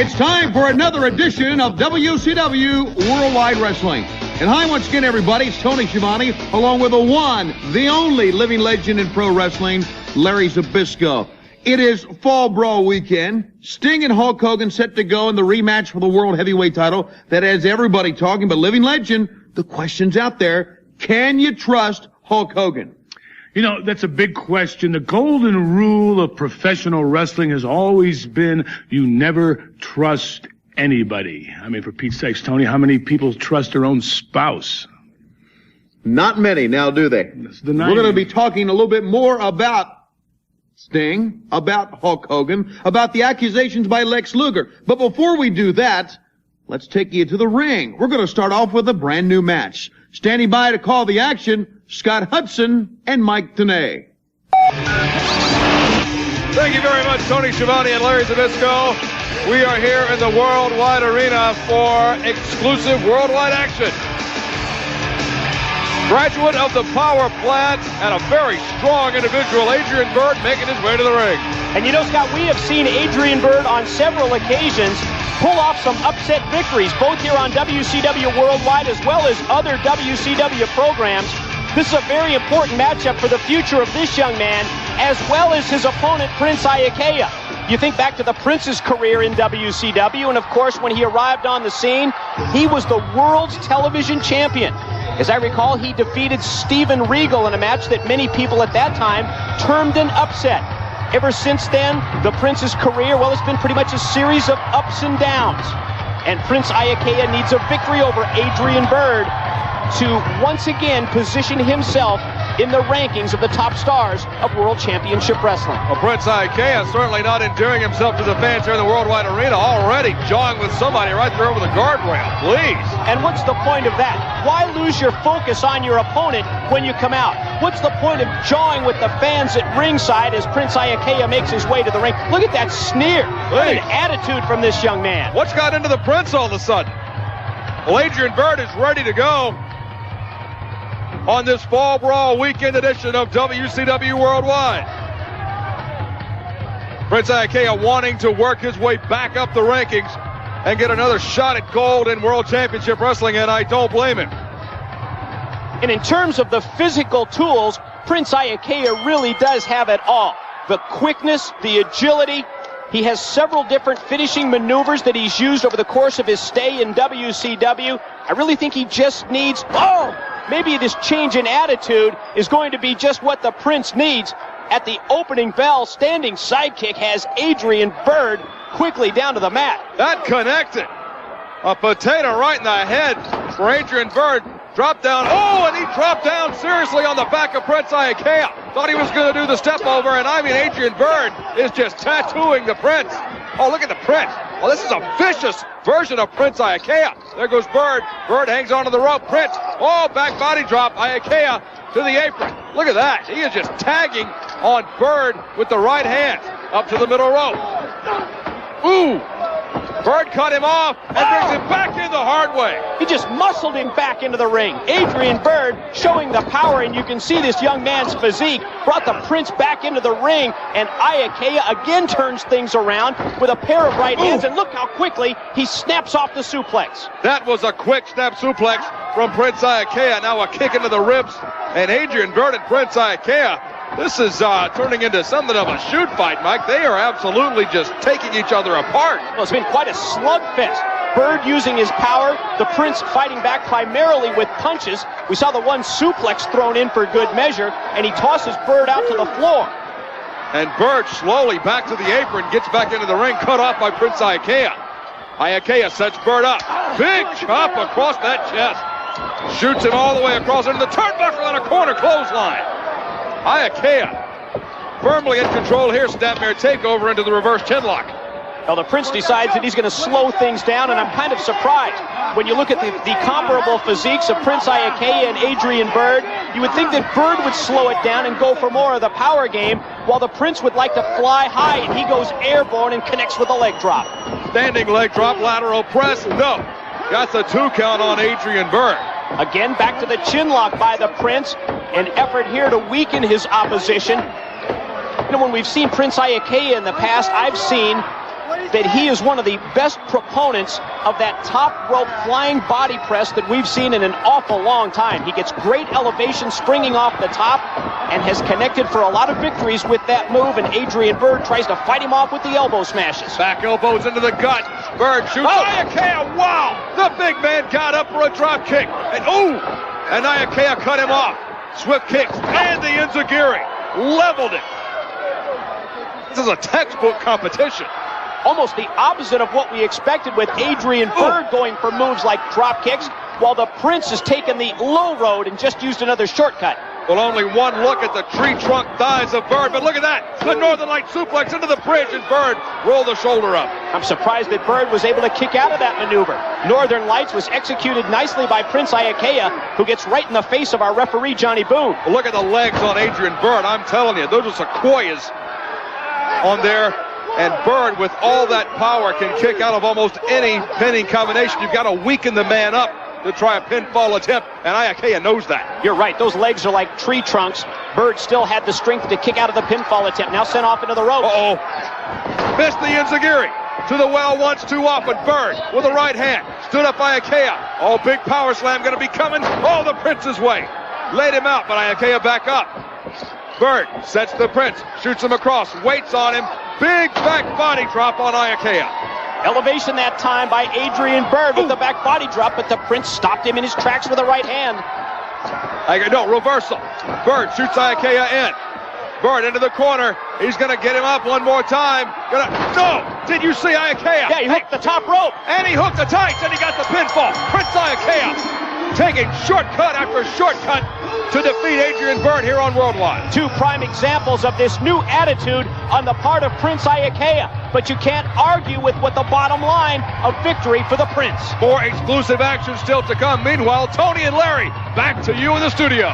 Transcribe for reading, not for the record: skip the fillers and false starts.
It's time for another edition of WCW Worldwide Wrestling. And hi once again, everybody. It's Tony Schiavone, along with the one, the only living legend in pro wrestling, Larry Zbyszko. It is Fall Brawl weekend. Sting and Hulk Hogan set to go in the rematch for the World Heavyweight title. That has everybody talking, but living legend, the question's out there. Can you trust Hulk Hogan? You know, that's a big question. The golden rule of professional wrestling has always been you never trust anybody. I mean, for Pete's sakes, Tony, how many people trust their own spouse? Not many now, do they? We're going to be talking a little bit more about Sting, about Hulk Hogan, about the accusations by Lex Luger. But before we do that, let's take you to the ring. We're going to start off with a brand new match. Standing by to call the action, Scott Hudson and Mike Tenay. Thank you very much, Tony Schiavone and Larry Zbyszko. We are here in the Worldwide Arena for exclusive worldwide action. Graduate of the power plant and a very strong individual, Adrian Byrd, making his way to the ring. And you know, Scott, we have seen Adrian Byrd on several occasions pull off some upset victories, both here on WCW Worldwide as well as other WCW programs. This is a very important matchup for the future of this young man, as well as his opponent, Prince Iaukea. You think back to the Prince's career in WCW, and of course, when he arrived on the scene, he was the world's television champion. As I recall, he defeated Steven Regal in a match that many people at that time termed an upset. Ever since then, the Prince's career, well, it's been pretty much a series of ups and downs. And Prince Iaukea needs a victory over Adrian Byrd to once again position himself in the rankings of the top stars of World Championship Wrestling. Well, Prince Iaukea certainly not endearing himself to the fans here in the Worldwide Arena, already jawing with somebody right there over the guardrail. Please. And what's the point of that? Why lose your focus on your opponent when you come out? What's the point of jawing with the fans at ringside as Prince Iaukea makes his way to the ring? Look at that sneer. What an attitude from this young man. What's got into the Prince all of a sudden? Well, Adrian Byrd is ready to go on this Fall Brawl weekend edition of WCW Worldwide. Prince Iaukea wanting to work his way back up the rankings and get another shot at gold in World Championship Wrestling, and I don't blame him. And in terms of the physical tools, Prince Iaukea really does have it all. The quickness, the agility. He has several different finishing maneuvers that he's used over the course of his stay in WCW. I really think he just needs, maybe this change in attitude is going to be just what the Prince needs. At the opening bell, standing sidekick has Adrian Byrd quickly down to the mat. That connected. A potato right in the head for Adrian Byrd. Dropped down. Oh, and he dropped down seriously on the back of Prince Iaukea. Thought he was going to do the step over, and I mean, Adrian Byrd is just tattooing the Prince. Oh, look at the Prince. Well, this is a vicious version of Prince Iaukea. There goes Byrd. Byrd hangs onto the rope. Prince. Oh, back body drop. Iaukea to the apron. Look at that. He is just tagging on Byrd with the right hand up to the middle rope. Ooh. Byrd cut him off and brings him back in the hard way. He just muscled him back into the ring. Adrian Byrd showing the power, and you can see this young man's physique brought the Prince back into the ring, and Iaukea again turns things around with a pair of right hands, and look how quickly he snaps off the suplex. That was a quick snap suplex from Prince Iaukea. Now a kick into the ribs, and Adrian Byrd and Prince Iaukea, this is turning into something of a shoot fight, Mike. They are absolutely just taking each other apart. Well, it's been quite a slugfest. Byrd using his power, the Prince fighting back primarily with punches. We saw the one suplex thrown in for good measure, and he tosses Byrd out to the floor. And Byrd slowly back to the apron, gets back into the ring, cut off by Prince Iaukea. Iaukea sets Byrd up. Big chop across that chest. Shoots him all the way across into the turnbuckle on a corner clothesline. Iaukea firmly in control here. Snapmare takeover into the reverse chinlock. Well, the Prince decides that he's going to slow things down, and I'm kind of surprised. When you look at the comparable physiques of Prince Iaukea and Adrian Byrd, you would think that Byrd would slow it down and go for more of the power game, while the Prince would like to fly high, and he goes airborne and connects with a leg drop. Standing leg drop, lateral press, no. Got the 2 count on Adrian Byrd. Again, back to the chin lock by the Prince. An effort here to weaken his opposition. You know, when we've seen Prince Iaukea in the past, I've seen that he is one of the best proponents of that top rope flying body press that we've seen in an awful long time. He gets great elevation springing off the top and has connected for a lot of victories with that move, and Adrian Byrd tries to fight him off with the elbow smashes. Back elbows into the gut. Byrd shoots. Iaukea, wow! The big man got up for a drop kick. And Iaukea cut him off. Swift kicks and the enziguri. Leveled it. This is a textbook competition. Almost the opposite of what we expected, with Adrian Byrd going for moves like drop kicks, while the Prince has taken the low road and just used another shortcut. Well, only one look at the tree trunk thighs of Byrd, but look at that. The Northern Light suplex into the bridge, and Byrd rolled the shoulder up. I'm surprised that Byrd was able to kick out of that maneuver. Northern Lights was executed nicely by Prince Iaukea, who gets right in the face of our referee, Johnny Boone. Well, look at the legs on Adrian Byrd. I'm telling you, those are sequoias on there. And Byrd, with all that power, can kick out of almost any pinning combination. You've got to weaken the man up to try a pinfall attempt, and Iaukea knows that. You're right. Those legs are like tree trunks. Byrd still had the strength to kick out of the pinfall attempt. Now sent off into the ropes. Missed the enziguri. To the well once too often. Byrd with the right hand. Stood up Iaukea. Big power slam going to be coming. The Prince's way. Laid him out, but Iaukea back up. Byrd sets the Prince. Shoots him across. Waits on him. Big back body drop on Iaukea. Elevation that time by Adrian Byrd with the back body drop, but the Prince stopped him in his tracks with the right hand. Reversal. Byrd shoots Iaukea in. Byrd into the corner. He's going to get him up one more time. Did you see Iaukea? Yeah, he hooked the top rope. And he hooked the tights, and he got the pinfall. Prince Iaukea taking shortcut after shortcut to defeat Adrian Byrd here on Worldwide. Two prime examples of this new attitude on the part of Prince Iaukea, but you can't argue with what the bottom line of victory for the Prince. More exclusive action still to come. Meanwhile, Tony and Larry, back to you in the studio.